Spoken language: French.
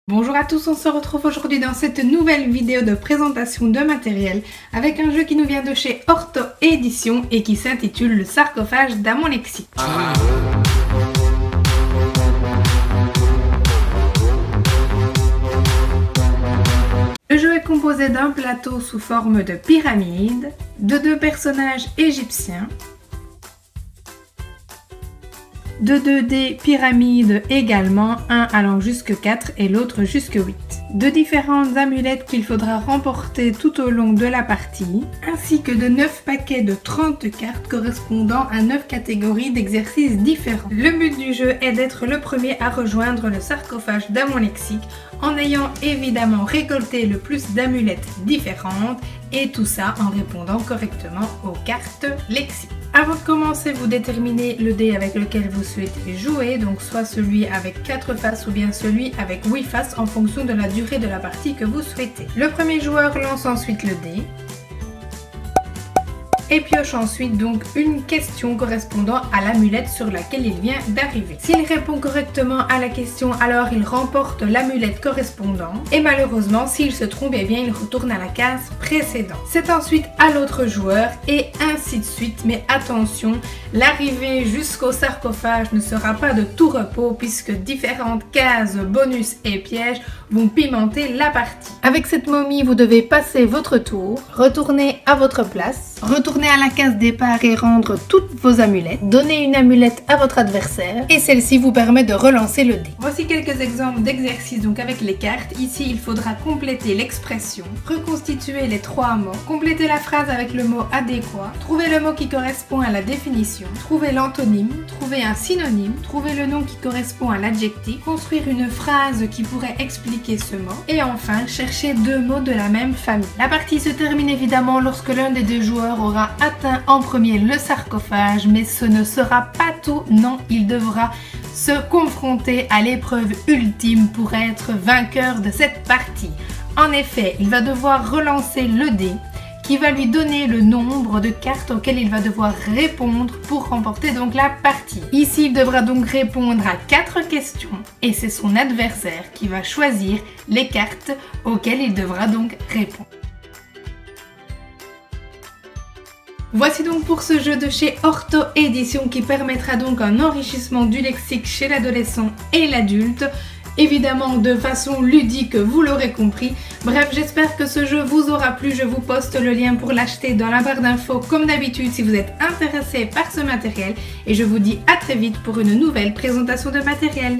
Bonjour à tous, on se retrouve aujourd'hui dans cette nouvelle vidéo de présentation de matériel avec un jeu qui nous vient de chez Orto Éditions et qui s'intitule Le sarcophage d'Amon Lexique. Le jeu est composé d'un plateau sous forme de pyramide, de deux personnages égyptiens, de 2D pyramides également, un allant jusque 4 et l'autre jusque 8. De différentes amulettes qu'il faudra remporter tout au long de la partie, ainsi que de 9 paquets de 30 cartes correspondant à 9 catégories d'exercices différents. Le but du jeu est d'être le premier à rejoindre le sarcophage d'Amon Lexique en ayant évidemment récolté le plus d'amulettes différentes et tout ça en répondant correctement aux cartes lexiques. Avant de commencer, vous déterminez le dé avec lequel vous souhaitez jouer, donc soit celui avec 4 faces ou bien celui avec 8 faces en fonction de la durée de la partie que vous souhaitez. Le premier joueur lance ensuite le dé et pioche ensuite donc une question correspondant à l'amulette sur laquelle il vient d'arriver. S'il répond correctement à la question, alors il remporte l'amulette correspondante et malheureusement s'il se trompe, eh bien il retourne à la case précédente. C'est ensuite à l'autre joueur et ainsi de suite, mais attention, l'arrivée jusqu'au sarcophage ne sera pas de tout repos puisque différentes cases, bonus et pièges vont pimenter la partie. Avec cette momie, vous devez passer votre tour, retourner à votre place, retourner à la case départ et rendre toutes vos amulettes, donner une amulette à votre adversaire et celle-ci vous permet de relancer le dé. Voici quelques exemples d'exercices donc avec les cartes. Ici, il faudra compléter l'expression, reconstituer les 3 mots, compléter la phrase avec le mot adéquat, trouver le mot qui correspond à la définition, trouver l'antonyme, trouver un synonyme, trouver le nom qui correspond à l'adjectif, construire une phrase qui pourrait expliquer ce mot et enfin chercher 2 mots de la même famille. La partie se termine évidemment lorsque l'un des 2 joueurs aura atteint en premier le sarcophage, mais ce ne sera pas tout, non, il devra se confronter à l'épreuve ultime pour être vainqueur de cette partie. En effet, il va devoir relancer le dé qui va lui donner le nombre de cartes auxquelles il va devoir répondre pour remporter donc la partie. Ici, il devra donc répondre à 4 questions et c'est son adversaire qui va choisir les cartes auxquelles il devra donc répondre. Voici donc pour ce jeu de chez Orto Éditions qui permettra donc un enrichissement du lexique chez l'adolescent et l'adulte. Évidemment de façon ludique, vous l'aurez compris. Bref, j'espère que ce jeu vous aura plu. Je vous poste le lien pour l'acheter dans la barre d'infos comme d'habitude si vous êtes intéressé par ce matériel. Et je vous dis à très vite pour une nouvelle présentation de matériel.